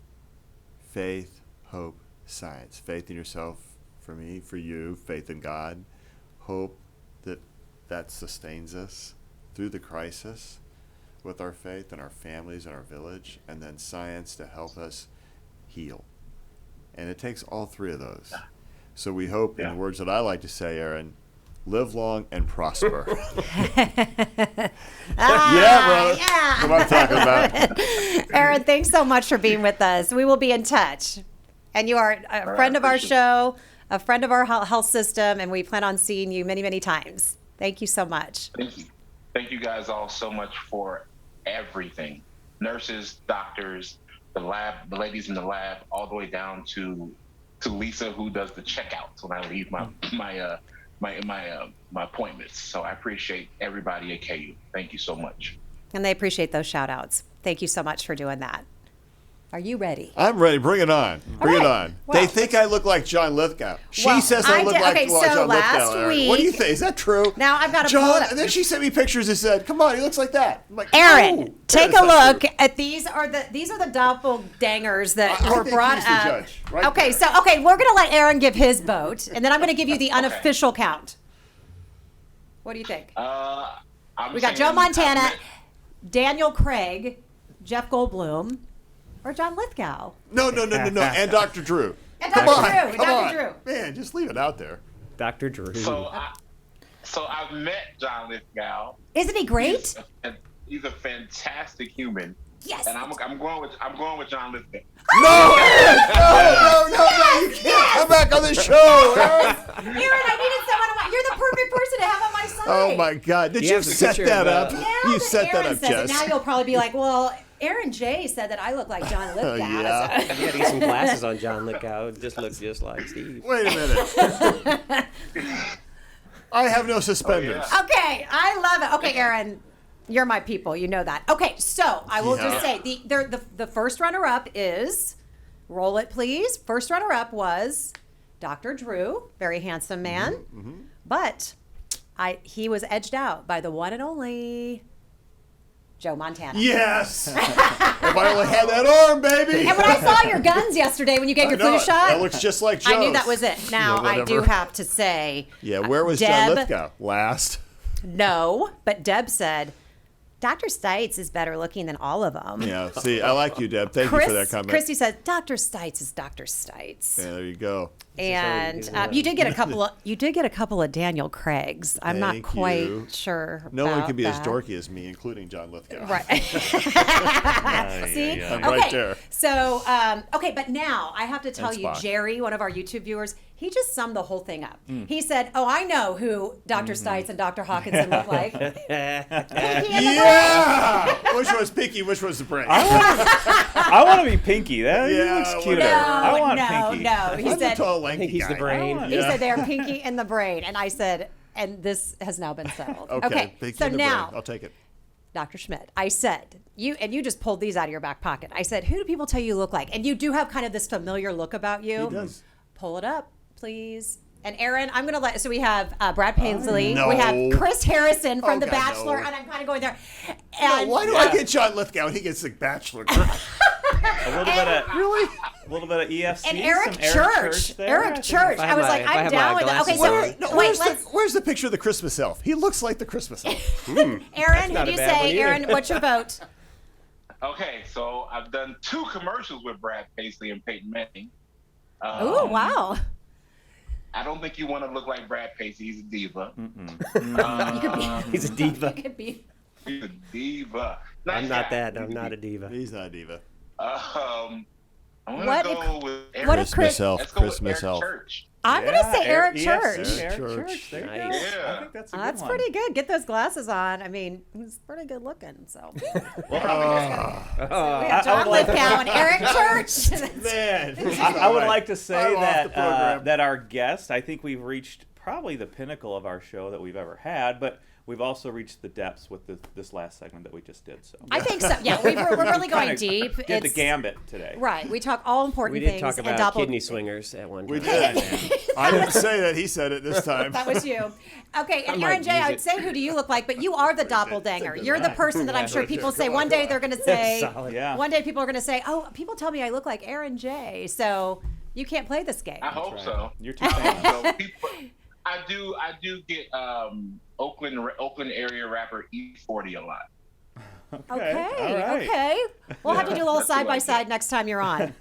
Faith, hope, science. Faith in yourself, for me, for you. Faith in God. Hope that sustains us through the crisis with our faith and our families and our village. And then science to help us heal. And it takes all three of those. So we hope, in the words that I like to say, Erron, live long and prosper. Yeah, brother. Yeah. That's what I'm talking about. Erron, thanks so much for being with us. We will be in touch. And you are a friend of our show, a friend of our health system, and we plan on seeing you many, many times. Thank you so much. Thank you. Thank you guys all so much for everything. Nurses, doctors, the ladies in the lab, all the way down to Lisa, who does the checkouts when I leave my appointments. So I appreciate everybody at KU. Thank you so much. And they appreciate those shout outs. Thank you so much for doing that. Are you ready? I'm ready. Bring it on. Bring it on. Well, they think I look like John Lithgow. She Well, says I look like okay, so John last Lithgow. Erron. week- What do you think? Is that true? Now I've got to pull John, it up. and then she sent me pictures and said, "Come on, he looks like that." I'm like, Erron, "Oh, take that's a not look true." at these are the doppelgangers that I were think brought he's the up. judge, right Okay, there. so we're gonna let Erron give his vote, and then I'm gonna give you the unofficial count. What do you think? We got Joe Montana, Daniel Craig, Jeff Goldblum, or John Lithgow. No. And Dr. Drew. And Come Dr. on, Drew. come Dr. on. Drew. Man, just leave it out there. Dr. Drew. So I've met John Lithgow. Isn't he great? He's a fantastic human. Yes. And I'm going with John Lithgow. No, you can't come back on the show, Erron. Erron, I needed someone. You're the perfect person to have on my side. Oh my God! Did You you have the set picture that of, up? Now You that set that Erron up, says it, Jess. now you'll probably be like, well, Erron Jay said that I look like John Lithgow. Yeah. You got to get some glasses on John Lithgow. It just looks just like Steve. Wait a minute. I have no suspenders. Okay, I love it. Okay, Erron, you're my people. You know that. Okay, so I will just say the first runner-up is, roll it please. First runner-up was Dr. Drew, very handsome man, but he was edged out by the one and only Joe Montana. Yes. If I only had that arm, baby. And when I saw your guns yesterday when you gave your I know flu it. shot, That looks just like Joe's. I knew that was it. Now, Yeah, I do whatever. have to say, Yeah, where was Deb, John Lithgow? Last. No, but Deb said, Dr. Stites is better looking than all of them. Yeah, see, I like you, Deb. Thank you for that comment. Christy says, Dr. Stites is Dr. Stites. Yeah, there you go. And you did get a couple of Daniel Craigs. I'm not Thank quite you. sure. No one about can be as that. dorky as me, including John Lithgow. Right. See? I'm Okay. right there. So, but now I have to tell you, Spock. Jerry, one of our YouTube viewers, he just summed the whole thing up. He said, "Oh, I know who Dr. Stites and Dr. Hawkinson look like." Pinky and the Yeah! Which was Pinky? Which was the brain? I want to be Pinky. That Yeah, looks cuter. whatever. I want no, Pinky. no. He I'm said, the tall, I lanky think he's the guy. brain. he said they're Pinky and the brain, and I said, and this has now been settled. Okay, Pinky so and the now, brain. I'll take it. Dr. Schmitt, I said, you just pulled these out of your back pocket. I said, who do people tell you look like? And you do have kind of this familiar look about you. He does. Pull it up, please. And Erron, I'm going to so we have Brad Paisley. No. We have Chris Harrison from Oh, The God, Bachelor, no. and I'm kind of going there. No, And why do I get John Lithgow and he gets the Bachelor? A little bit of Really? a little bit of EFC. and Eric some Church. there. Eric Church. If I I have was my- like, if I I'm have down my with it. Okay, glasses so on. wait, Where's the picture of the Christmas elf? He looks like the Christmas elf. Erron, who not do a you bad one say? either. Erron, what's your vote? Okay, so I've done 2 commercials with Brad Paisley and Peyton Manning. Oh, wow. I don't think you want to look like Brad Pacey. He's a diva. You could be. He's a diva. You could be. He's a diva. I'm not guy. that. I'm not a diva. He's not a diva. I'm gonna What go if- with Eric. what if Chris- Let's go with Christmas Eric elf. Church. I'm going to say Eric Yes, Church. Eric Church. Church. There you go. Nice. Yeah. I think that's a good That's one. pretty good. Get those glasses on. I mean, he's pretty good looking. So we I have John would like- Lithgow and Eric Church. Man, I would like to say I'm off the that program. that our guest, I think we've reached probably the pinnacle of our show that we've ever had, but we've also reached the depths with this last segment that we just did. So I think so. Yeah, we're really going Kinda deep. Did the It's- gambit today. Right. We talk all important We did things talk and about double. kidney swingers at one time. we did. I didn't say that. He said it this time. That was you. Okay, and might Erron Jay, use I would it. say, who do you look like? But you are the doppelganger. good You're the line. person that I'm sure people say one day they're going to say. Solid. Yeah. One day people are going to say, "Oh, people tell me I look like Erron Jay." So you can't play this game. I hope so. You're too I fan. hope so. I do get Oakland area rapper E40 a lot. Okay. All right. Okay. We'll have to do a little That's who side by I side next time you're on.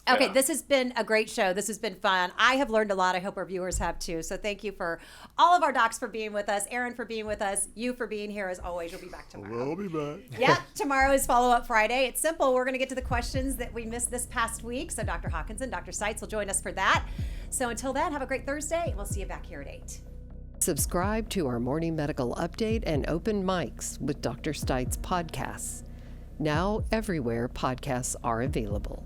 Okay, Yeah. this has been a great show. This has been fun. I have learned a lot. I hope our viewers have too. So thank you for all of our docs for being with us, Erron for being with us, you for being here as always. You'll be back tomorrow. We'll be back. Yeah, tomorrow is Follow Up Friday. It's simple. We're going to get to the questions that we missed this past week. So Dr. Hawkinson, Dr. Seitz will join us for that. So until then, have a great Thursday, and we'll see you back here at 8. Subscribe to our morning medical update and open mics with Dr. Stites podcasts. Now everywhere podcasts are available.